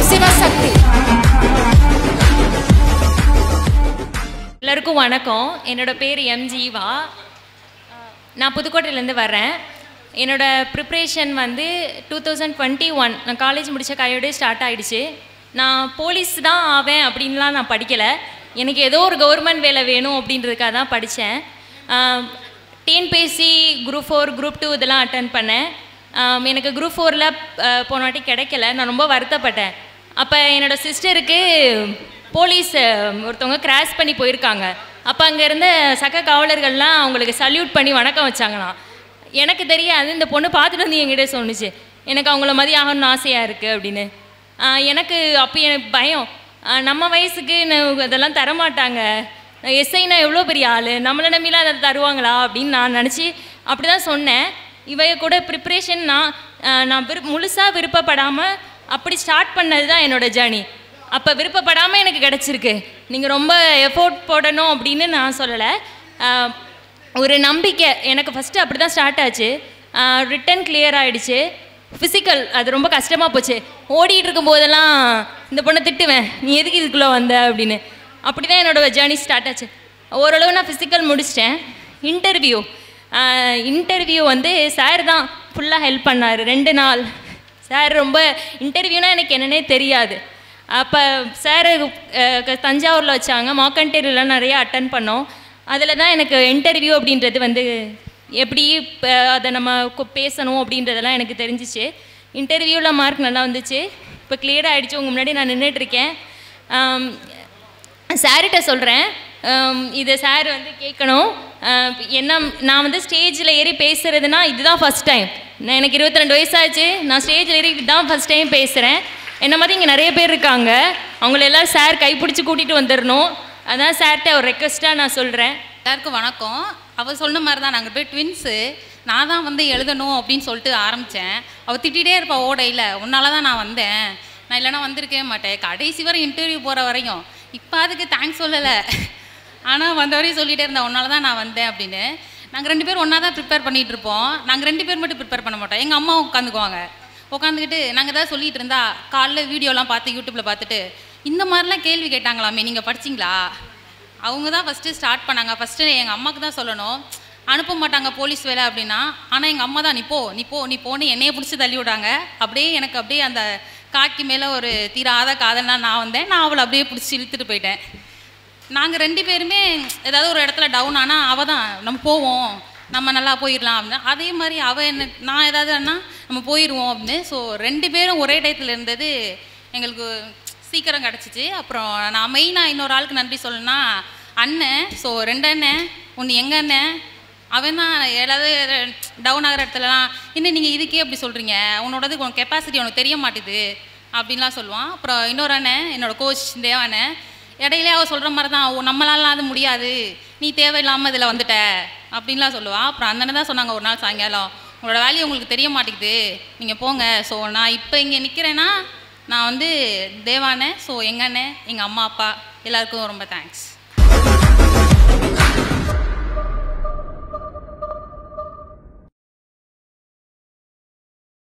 சிவசக்தி. எல்லாருக்கும் வணக்கம். என்னோட பேர் எம் ஜீவா. நான் புதுக்கோட்டையிலேருந்து வரேன். என்னோட ப்ரிப்ரேஷன் வந்து 2021 நான் காலேஜ் முடித்த கையோடய ஸ்டார்ட் ஆகிடுச்சு. நான் போலீஸ் தான் ஆவேன் அப்படின்லாம் நான் படிக்கலை. எனக்கு ஏதோ ஒரு கவர்மெண்ட் வேலை வேணும் அப்படின்றதுக்காக தான் படித்தேன். டிஎன்பிஎஸ்சி குரூப் 4 குரூப் 2 இதெல்லாம் அட்டன் பண்ணேன். எனக்கு குரூப் 4ல் போன வாட்டி கிடைக்கல. நான் ரொம்ப வருத்தப்பட்டேன். அப்போ என்னோடய சிஸ்டருக்கு போலீஸ் ஒருத்தவங்க கிராஸ் பண்ணி போயிருக்காங்க. அப்போ அங்கே இருந்த சக காவலர்கள்லாம் அவங்களுக்கு சல்யூட் பண்ணி வணக்கம் வச்சாங்களாம். எனக்கு தெரியாது. இந்த பொண்ணு பார்த்துட்டு வந்து என்கிட்ட சொன்னிச்சு, எனக்கு அவங்கள மாதிரி ஆகணும்னு ஆசையாக இருக்குது அப்படின்னு. எனக்கு அப்போ எனக்கு பயம், நம்ம வயசுக்கு அதெல்லாம் தரமாட்டாங்க, எஸ்ஐனா எவ்வளோ பெரிய ஆள், நம்மளை நம்பிலாம் அதை தருவாங்களா அப்படின்னு நான் நினச்சி அப்படி தான் சொன்னேன். இவைய கூட ப்ரிப்ரேஷன் நான் முழுசாக விருப்பப்படாமல் அப்படி ஸ்டார்ட் பண்ணது தான் என்னோடய ஜேர்னி. அப்போ விருப்பப்படாமல் எனக்கு கிடச்சிருக்கு. நீங்கள் ரொம்ப எஃபோர்ட் போடணும் அப்படின்னு நான் சொல்லலை. ஒரு நம்பிக்கை எனக்கு ஃபஸ்ட்டு அப்படி தான் ஸ்டார்ட் ஆச்சு. ரிட்டன் கிளியர் ஆகிடுச்சு. ஃபிசிக்கல் அது ரொம்ப கஷ்டமாக போச்சு. ஓடிட்டு இருக்கும்போதெல்லாம் இந்த பொண்ணை திட்டுவேன், நீ எதுக்கு இதுக்குள்ளே வந்த அப்படின்னு. அப்படி தான் என்னோடய ஜேர்னி ஸ்டார்ட் ஆச்சு. ஓரளவு நான் ஃபிசிக்கல் முடிச்சிட்டேன். இன்டர்வியூ வந்து சார் தான் ஃபுல்லாக ஹெல்ப் பண்ணார். 2 நாள் சார் ரொம்ப இன்டர்வியூனால் எனக்கு என்னன்னே தெரியாது. அப்போ சார் தஞ்சாவூரில் வச்சாங்க. மார்க்கண்டேரியெலாம் நிறையா அட்டன் பண்ணோம். அதில் தான் எனக்கு இன்டர்வியூ அப்படின்றது வந்து எப்படி அதை நம்ம பேசணும் அப்படின்றதெல்லாம் எனக்கு தெரிஞ்சிச்சு. இன்டர்வியூவில் மார்க் நல்லா வந்துச்சு. இப்போ கிளியர் ஆகிடுச்சு. உங்கள் முன்னாடி நான் நின்றுட்டுருக்கேன். சார்கிட்ட சொல்கிறேன், இதை சார் வந்து கேட்கணும். என்ன நான் வந்து ஸ்டேஜில் ஏறி பேசுகிறதுனா இதுதான் ஃபஸ்ட் டைம். எனக்கு 22 வயசாச்சு. நான் ஸ்டேஜில் ஏறி இதுதான் ஃபஸ்ட் டைம் பேசுகிறேன். என்ன மாதிரி இங்கே நிறைய பேர் இருக்காங்க. அவங்களெல்லாம் சார் கைப்பிடிச்சி கூட்டிகிட்டு வந்துடணும். அதான் சார்கிட்ட ஒரு ரெக்வஸ்ட்டாக நான் சொல்கிறேன். எல்லாருக்கும் வணக்கம். அவள் சொன்ன மாதிரி தான் நாங்கள் போய் ட்வின்ஸு. நான் தான் வந்து எழுதணும் அப்படின்னு சொல்லிட்டு ஆரம்பித்தேன். அவள் திட்டிகிட்டே இருப்பாள் ஓடையில், உன்னால தான் நான் வந்தேன், நான் இல்லைனா வந்திருக்கவே மாட்டேன். கடைசி வரை இன்டர்வியூ போகிற வரையும் இப்போ அதுக்கு தேங்க்ஸ் சொல்லலை, ஆனால் வந்த வரையும் சொல்லிகிட்டே இருந்தேன், உன்னால தான் நான் வந்தேன் அப்படின்னு. நாங்கள் 2 பேரும் ஒன்றா தான் ப்ரிப்பேர் பண்ணிகிட்டு இருப்போம். நாங்கள் 2 பேர் மட்டும் ப்ரிப்பேர் பண்ண மாட்டோம். எங்கள் அம்மா உட்காந்துக்குவாங்க. உட்காந்துக்கிட்டு நாங்கள் ஏதாவது சொல்லிகிட்டு இருந்தா காலைல வீடியோலாம் பார்த்து யூடியூப்பில் பார்த்துட்டு இந்த மாதிரிலாம் கேள்வி கேட்டாங்களாமே, நீங்கள் படிச்சிங்களா? அவங்க தான் ஃபஸ்ட்டு ஸ்டார்ட் பண்ணாங்க. ஃபஸ்ட்டு எங்கள் அம்மாவுக்கு தான் சொல்லணும், அனுப்ப மாட்டாங்க போலீஸ் வேலை அப்படின்னா. ஆனால் எங்கள் அம்மா தான் நீ போன்னு என்னையை பிடிச்சி தள்ளி விடாங்க. அப்படியே எனக்கு அப்படியே அந்த காக்கி மேலே ஒரு தீராத காதல்னா நான் வந்தேன். நான் அவளை அப்படியே பிடிச்சி இழுத்துட்டு போயிட்டேன். நாங்கள் 2 பேருமே ஏதாவது ஒரு இடத்துல டவுன் ஆனால் அவள் தான் நம்ம போவோம், நம்ம நல்லா போயிடலாம் அப்படின்னு. அதே மாதிரி அவள் என்ன நான் ஏதாவதுன்னா நம்ம போயிடுவோம் அப்படின்னு. ஸோ 2 பேரும் ஒரே டயத்தில் இருந்தது எங்களுக்கு சீக்கிரம் கிடச்சிச்சு. அப்புறம் நான் மெயினாக இன்னொரு ஆளுக்கு நன்றி சொல்லணும்னா அண்ணன். ஸோ 2 அண்ணன், ஒன்று எங்கள் அண்ணன். அவன் தான் ஏதாவது டவுன் ஆகிற இடத்துலலாம் இன்னும் நீங்கள் இதுக்கே அப்படி சொல்கிறீங்க, உன்னோடது கெப்பாசிட்டி உனக்கு தெரிய மாட்டேது அப்படின்லாம் சொல்லுவான். அப்புறம் இன்னொரு அண்ணன் என்னோடய கோச் தேவானே, இடையிலே அவள் சொல்கிற மாதிரி தான், நம்மளாலாம் அது முடியாது, நீ தேவையில்லாமல் இதில் வந்துட்ட அப்படின்லாம் சொல்லுவாள். அப்புறம் அந்த அண்ணன் தான் சொன்னாங்க ஒரு நாள் சாயங்காலம், உங்களோட வேல்யூ உங்களுக்கு தெரிய மாட்டேங்குது, நீங்கள் போங்க. ஸோ நான் இப்போ இங்கே நிற்கிறேன்னா நான் வந்து தேவானே. ஸோ எங்கள் அண்ணன், எங்கள் அம்மா அப்பா எல்லாருக்கும் ரொம்ப தேங்க்ஸ்.